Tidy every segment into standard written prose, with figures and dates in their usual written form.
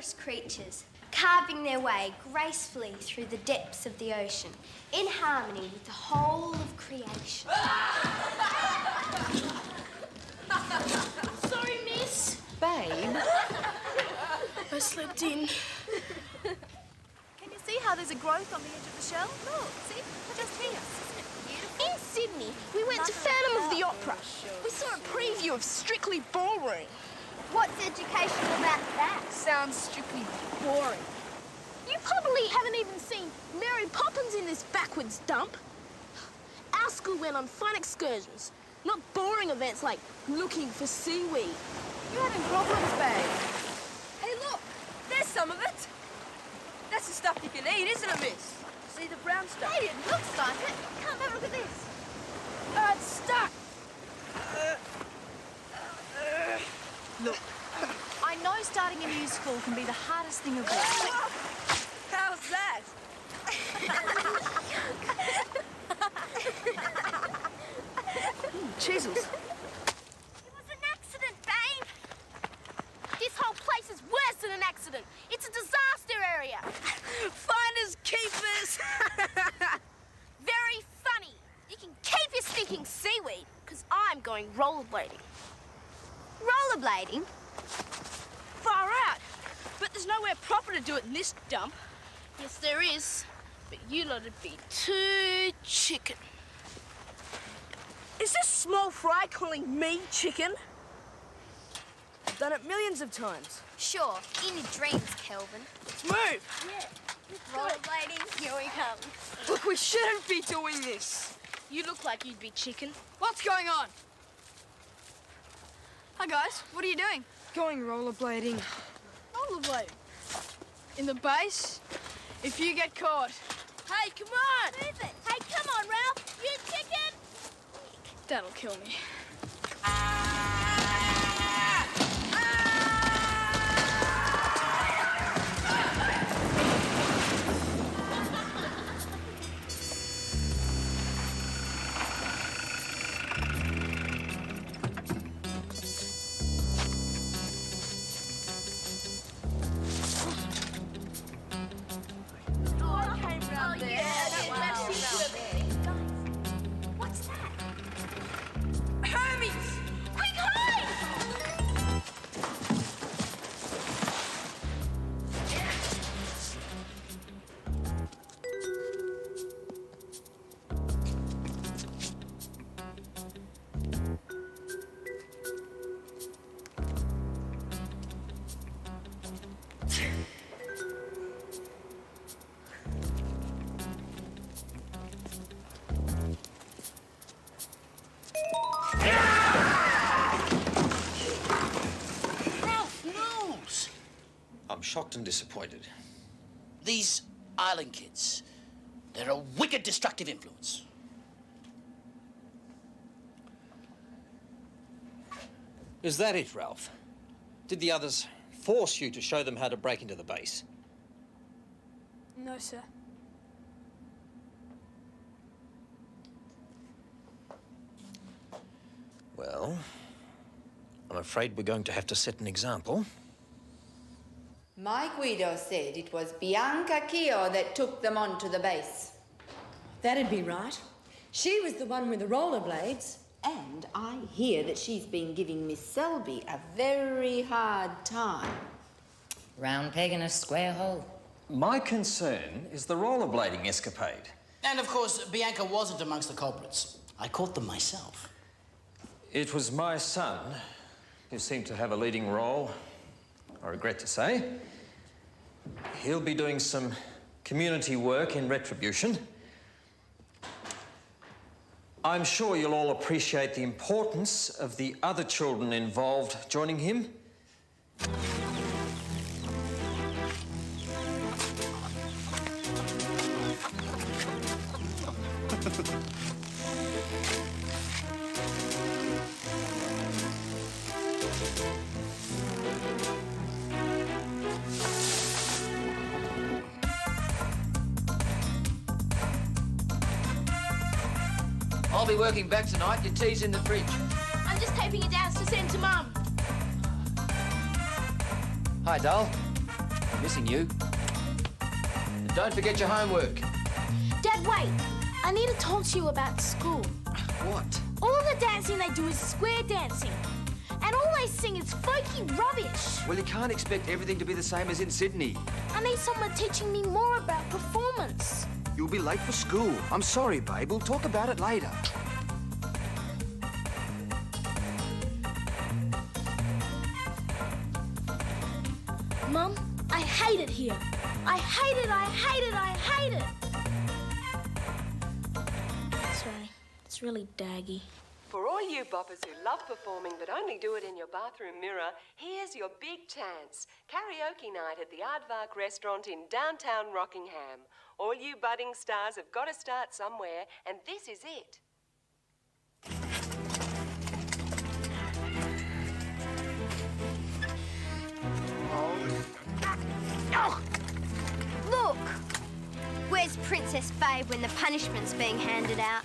wondrous creatures, carving their way gracefully through the depths of the ocean, in harmony with the whole of creation. Sorry, miss. Babe. I slipped in. Can you see how there's a growth on the edge of the shell? Look, see? Just here. Isn't it beautiful? In Sydney, we went to Phantom of the Opera. We saw a preview of Strictly Ballroom. What's educational about that? Sounds strictly boring. You probably haven't even seen Mary Poppins in this backwards dump. Our school went on fun excursions, not boring events like looking for seaweed. You're having problems, babe. Hey, look, there's some of it. That's the stuff you can eat, isn't it, miss? See the brown stuff? Hey, it looks like it. Come have a look at this. It's stuck. Look, I know starting a new school can be the hardest thing of all. How's that? chisels. It was an accident, babe. This whole place is worse than an accident. It's a disaster area. Finders keepers. Very funny. You can keep your stinking seaweed, because I'm going rollerblading. Rollerblading? Far out. But there's nowhere proper to do it in this dump. Yes, there is. But you lot would be too chicken. Is this small fry calling me chicken? I've done it millions of times. Sure, in your dreams, Kelvin. Let's move. Rollerblading, here we come. Look, we shouldn't be doing this. You look like you'd be chicken. What's going on? Hi, guys. What are you doing? Going rollerblading. Rollerblade. In the base? If you get caught. Hey, come on! Move it! Hey, come on, Ralph! You chicken! That'll kill me. What's that? Hermes! Quick, hide! I'm shocked and disappointed. These island kids, they're a wicked destructive influence. Is that it, Ralph? Did the others force you to show them how to break into the base? No, sir. Well, I'm afraid we're going to have to set an example. My Guido said it was Bianca Keogh that took them onto the base. That'd be right. She was the one with the rollerblades. And I hear that she's been giving Miss Selby a very hard time. Round peg in a square hole. My concern is the rollerblading escapade. And of course, Bianca wasn't amongst the culprits. I caught them myself. It was my son who seemed to have a leading role, I regret to say. He'll be doing some community work in retribution. I'm sure you'll all appreciate the importance of the other children involved joining him. I'll be working back tonight. Your tea's in the fridge. I'm just taping it down to send to Mum. Hi, doll. Missing you. And don't forget your homework. Dad, wait. I need to talk to you about school. What? All the dancing they do is square dancing. And all they sing is folky rubbish. Well, you can't expect everything to be the same as in Sydney. I need someone teaching me more about performance. You'll be late for school. I'm sorry, babe. We'll talk about it later. Mum, I hate it here. I hate it, I hate it, I hate it. Sorry, it's really daggy. For all you boppers who love performing but only do it in your bathroom mirror, here's your big chance. Karaoke night at the Aardvark restaurant in downtown Rockingham. All you budding stars have got to start somewhere, and this is it. Look! Where's Princess Babe when the punishment's being handed out?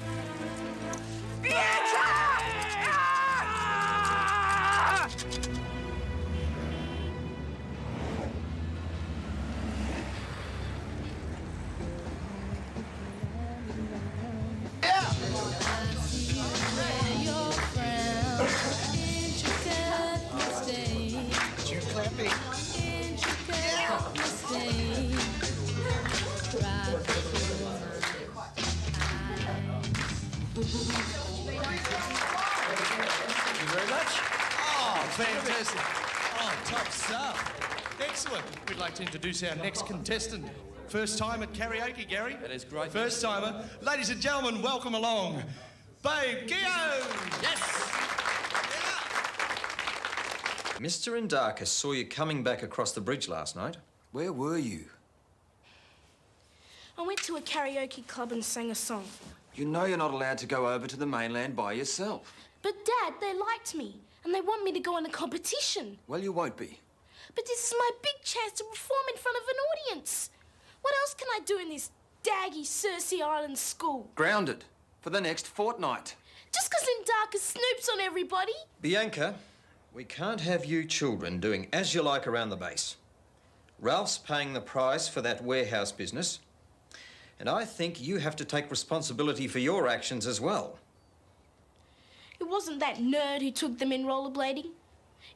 Fantastic. Oh, top stuff. Excellent. We'd like to introduce our next contestant. First time at karaoke, Gary. That is great. First timer. Ladies and gentlemen, welcome along, Babe Gio. Yes! Mr. Indakis saw you coming back across the bridge last night. Where were you? I went to a karaoke club and sang a song. You know you're not allowed to go over to the mainland by yourself. But Dad, they liked me. And they want me to go in a competition. Well, you won't be. But this is my big chance to perform in front of an audience. What else can I do in this daggy Cersei Island school? Grounded for the next fortnight. Just 'cause Indakis snoops on everybody? Bianca, we can't have you children doing as you like around the base. Ralph's paying the price for that warehouse business. And I think you have to take responsibility for your actions as well. It wasn't that nerd who took them in rollerblading.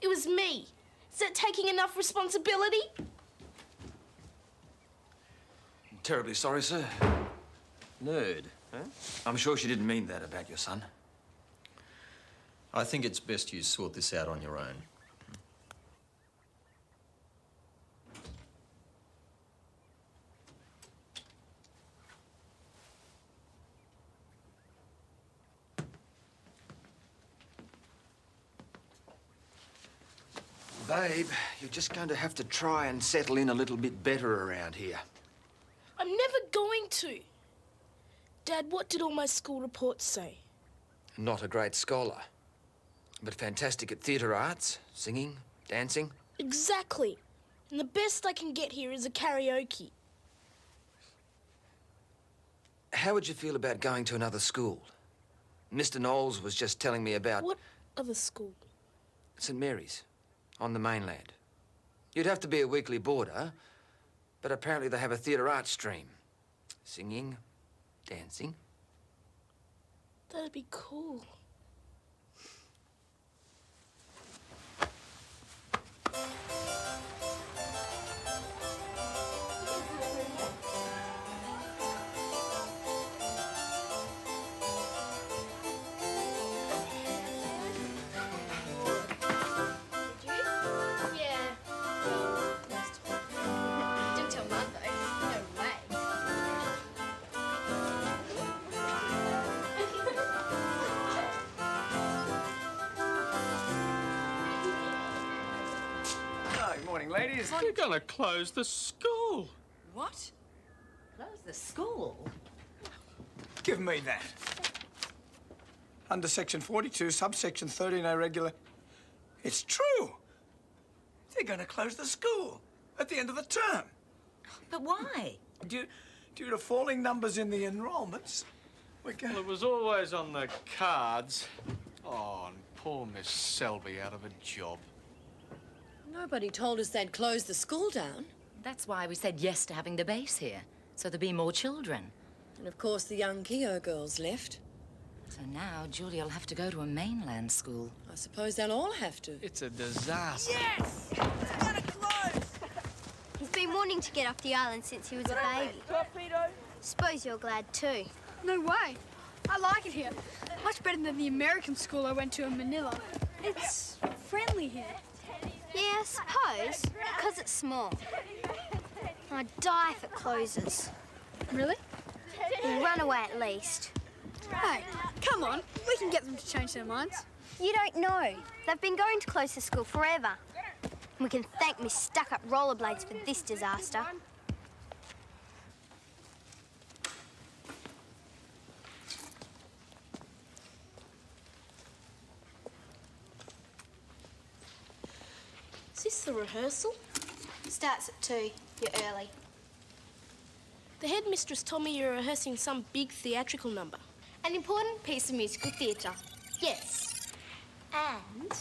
It was me. Is that taking enough responsibility? I'm terribly sorry, sir. Nerd, huh? I'm sure she didn't mean that about your son. I think it's best you sort this out on your own. Babe, you're just going to have to try and settle in a little bit better around here. I'm never going to. Dad, what did all my school reports say? Not a great scholar, but fantastic at theatre arts, singing, dancing. Exactly. And the best I can get here is a karaoke. How would you feel about going to another school? Mr. Knowles was just telling me about... What other school? St. Mary's, on the mainland. You'd have to be a weekly boarder, but apparently they have a theatre arts stream. Singing, dancing. That'd be cool. Ladies, you're gonna close the school. What? Close the school? Give me that. Under Section 42, subsection 13A regular. It's true. They're going to close the school at the end of the term. But why? Due to falling numbers in the enrolments, we're going... Well, it was always on the cards. Oh, and poor Miss Selby out of a job. Nobody told us they'd close the school down. That's why we said yes to having the base here, so there'll be more children. And of course the young Keogh girls left. So now Julia will have to go to a mainland school. I suppose they'll all have to. It's a disaster. Yes! It's gonna close! He's been wanting to get off the island since he was a baby. Torpedo? Suppose you're glad too. No way. I like it here. Much better than the American school I went to in Manila. It's friendly here. Yeah, I suppose, because it's small. I'd die if it closes. Really? We'll run away at least. Hey, come on. We can get them to change their minds. You don't know. They've been going to close the school forever. We can thank Miss Stuck-Up Rollerblades for this disaster. Is this the rehearsal? Starts at 2. You're early. The headmistress told me you're rehearsing some big theatrical number. An important piece of musical theatre. Yes. And...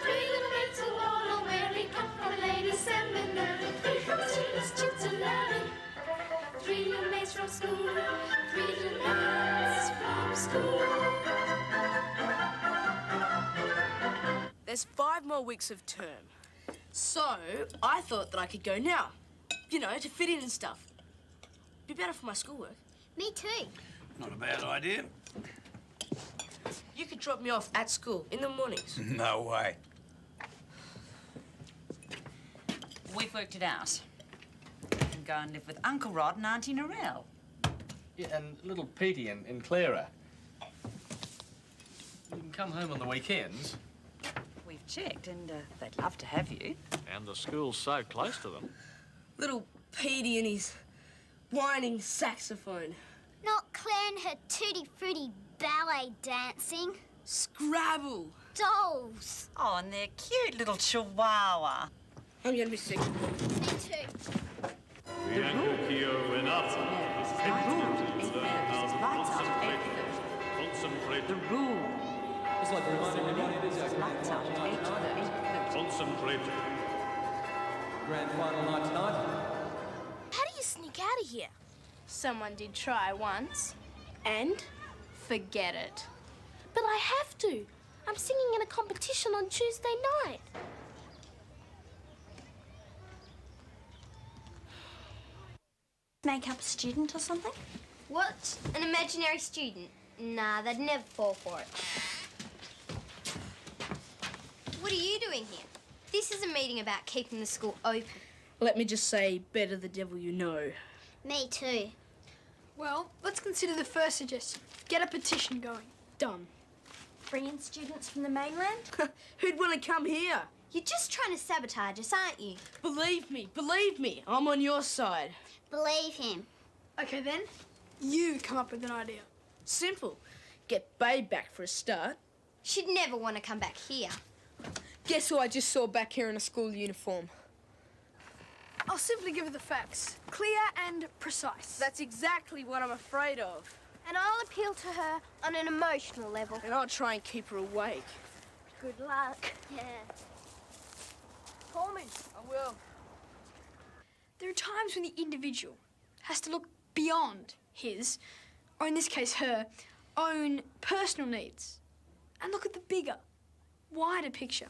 Three little maids of all wearing come from a ladies' seminary. Three from students to learning. Three little maids from school. Three little maids from school. There's 5 more weeks of term. So, I thought that I could go now. You know, to fit in and stuff. Be better for my schoolwork. Me too. Not a bad idea. You could drop me off at school in the mornings. No way. We've worked it out. You can go and live with Uncle Rod and Auntie Narelle. Yeah, and little Petey and Clara. You can come home on the weekends. We've checked and they'd love to have you. And the school's so close to them. Little Petey and his whining saxophone. Not Claire and her tutti-frutti ballet dancing. Scrabble. Dolls. Oh, and their cute little chihuahua. I'm gonna be sick. Me too. Bianca Keogh went up. Concentrate. The rule. It's like reminding everybody it is Lights out at 8:30. Concentrate. Grand final night tonight. How do you sneak out of here? Someone did try once. And? Forget it. But I have to. I'm singing in a competition on Tuesday night. Make up a student or something? What? An imaginary student? Nah, they'd never fall for it. What are you doing here? This is a meeting about keeping the school open. Let me just say, better the devil you know. Me too. Well, let's consider the first suggestion. Get a petition going. Done. Bring in students from the mainland? Who'd want to come here? You're just trying to sabotage us, aren't you? Believe me, I'm on your side. Believe him. Okay, then. You come up with an idea. Simple. Get Babe back for a start. She'd never want to come back here. Guess who I just saw back here in a school uniform? I'll simply give her the facts. Clear and precise. That's exactly what I'm afraid of. And I'll appeal to her on an emotional level. And I'll try and keep her awake. Good luck. Yeah. Call me. I will. There are times when the individual has to look beyond his, or in this case her, own personal needs and look at the bigger, wider picture.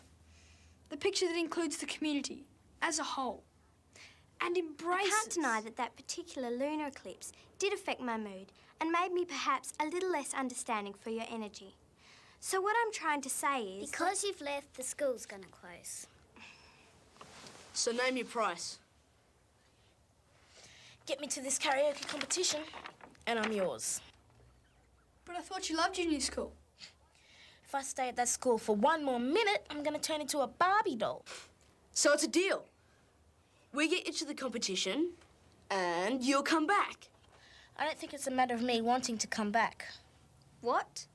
The picture that includes the community as a whole and embraces... I can't deny that that particular lunar eclipse did affect my mood and made me perhaps a little less understanding for your energy. So what I'm trying to say is... Because you've left, the school's gonna close. So name your price. Get me to this karaoke competition, and I'm yours. But I thought you loved junior school. If I stay at that school for one more minute, I'm gonna turn into a Barbie doll. So it's a deal. We get you to the competition, and you'll come back. I don't think it's a matter of me wanting to come back. What?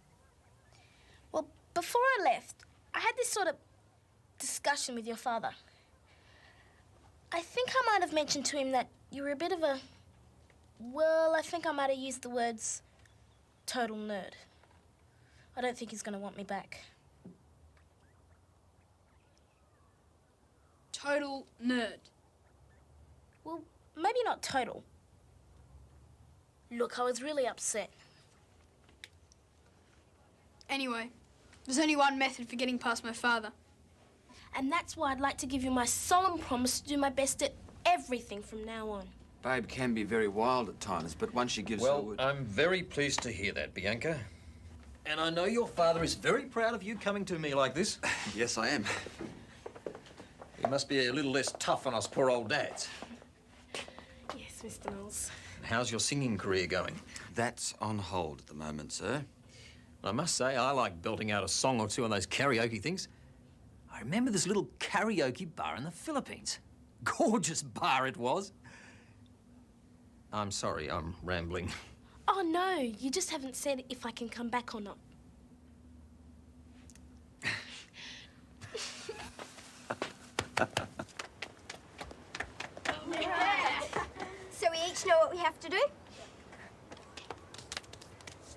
Well, before I left, I had this sort of discussion with your father. I think I might have mentioned to him that you were a bit of a... Well, I think I might have used the words total nerd. I don't think he's going to want me back. Total nerd. Well, maybe not total. Look, I was really upset. Anyway, there's only one method for getting past my father. And that's why I'd like to give you my solemn promise to do my best at everything from now on. Babe can be very wild at times, but once she gives her Well, word... I'm very pleased to hear that, Bianca. And I know your father is very proud of you coming to me like this. Yes, I am. He must be a little less tough on us poor old dads. Yes, Mr. Knowles. How's your singing career going? That's on hold at the moment, sir. I must say, I like belting out a song or two on those karaoke things. I remember this little karaoke bar in the Philippines. Gorgeous bar it was. I'm sorry, I'm rambling. Oh, no, you just haven't said if I can come back or not. So we each know what we have to do?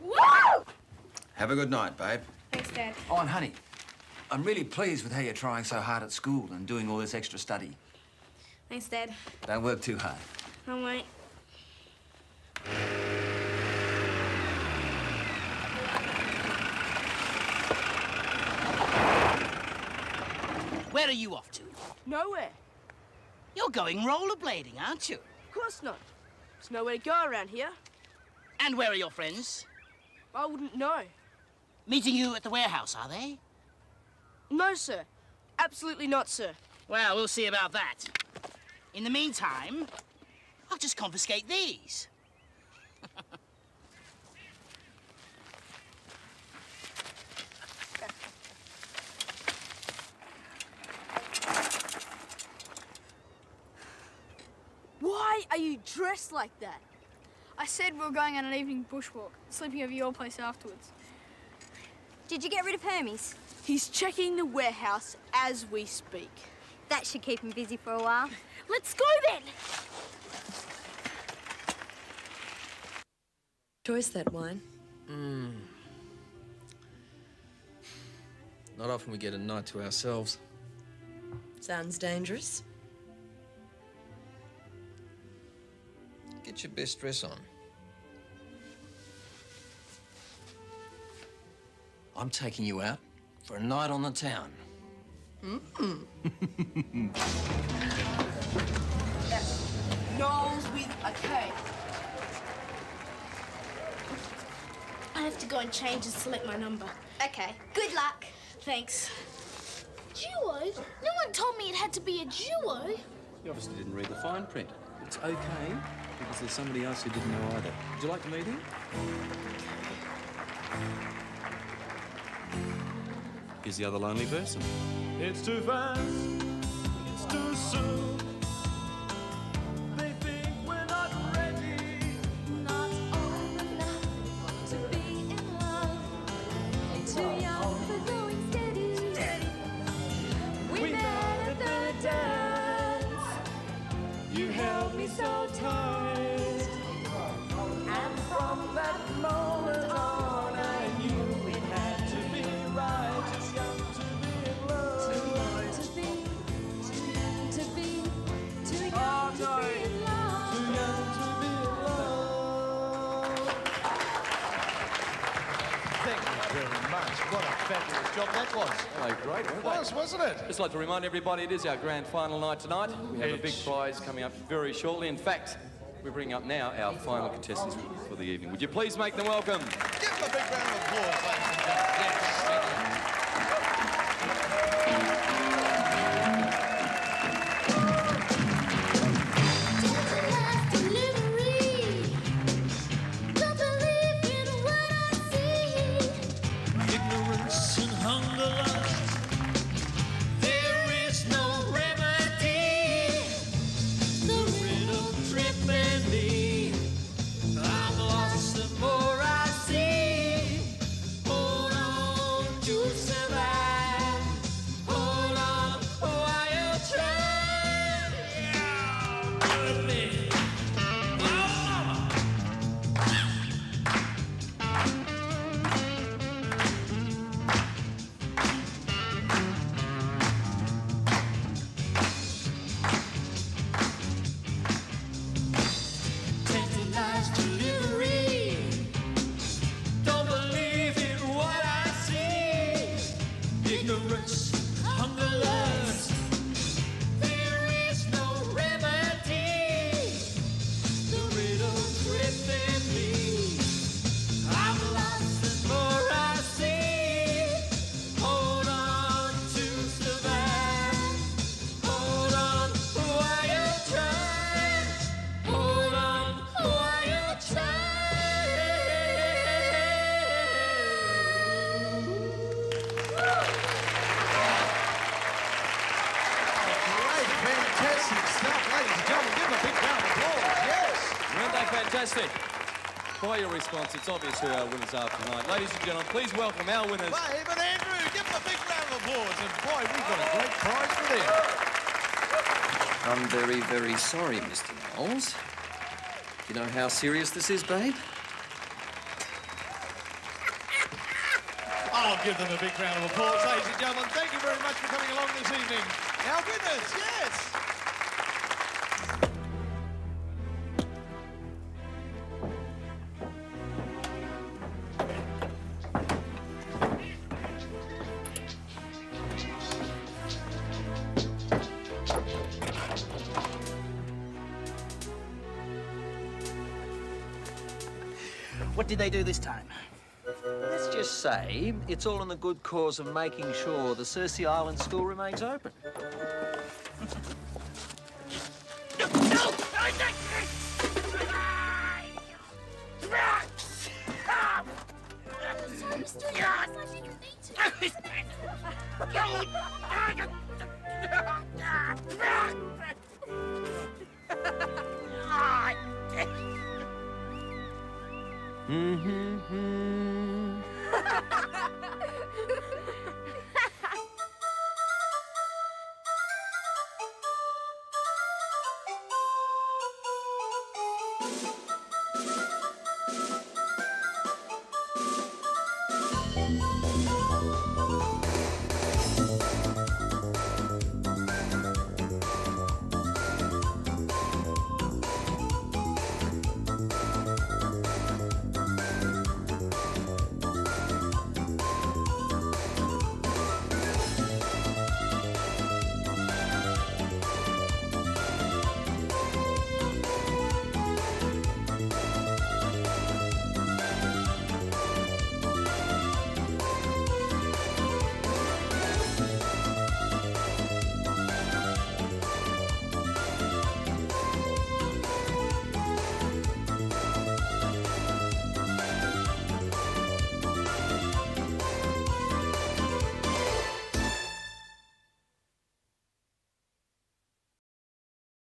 Woo! Have a good night, babe. Thanks, Dad. Oh, and honey, I'm really pleased with how you're trying so hard at school and doing all this extra study. Thanks, Dad. Don't work too hard. I won't. Where are you off to? Nowhere. You're going rollerblading, aren't you? Of course not. There's nowhere to go around here. And where are your friends? I wouldn't know. Meeting you at the warehouse, are they? No, sir. Absolutely not, sir. Well, we'll see about that. In the meantime, I'll just confiscate these. Why are you dressed like that? I said we were going on an evening bushwalk, sleeping over your place afterwards. Did you get rid of Hermes? He's checking the warehouse as we speak. That should keep him busy for a while. Let's go then! Choice that wine. Not often we get a night to ourselves. Sounds dangerous. Get your best dress on. I'm taking you out for a night on the town. Knowles with a K. I have to go and change and select my number. Okay, good luck. Thanks. Duo? No one told me it had to be a duo. You obviously didn't read the fine print. It's okay, because there's somebody else who didn't know either. Would you like to meet him? Here's the other lonely person. It's too fast. It's too soon. They think we're not ready. Not old enough to be in love. Too young for going steady. We met at the dance. You held me so tight. And from that moment on, I knew it had to be right. Too young to be in love. Too young to be, too young to be, too young to be in love. Too young to be in love. Thank you very much. What a fabulous job that was. Oh, great, weren't they? It was, wasn't it? Just like to remind everybody, it is our grand final night tonight. We have a big prize coming up very shortly. In fact, we bring up now our final contestants for the evening. Would you please make them welcome? Give them a big round of applause, ladies and gentlemen. Ignorance and hunger lust, there is no remedy. The riddle tripping me, I'm lost the more I see. Hold on to Fantastic stuff, ladies and gentlemen. Give them a big round of applause. Yes. Weren't they fantastic? By your response, it's obvious who our winners are tonight. Ladies and gentlemen, please welcome our winners. Babe and Andrew, give them a big round of applause. And boy, we've got a great prize for them. I'm very, very sorry, Mr. Knowles. You know how serious this is, babe? I'll give them a big round of applause, ladies and gentlemen. Thank you very much for coming along this evening. Our winners, yes. What did they do this time? Let's just say it's all in the good cause of making sure the Circe Island School remains open.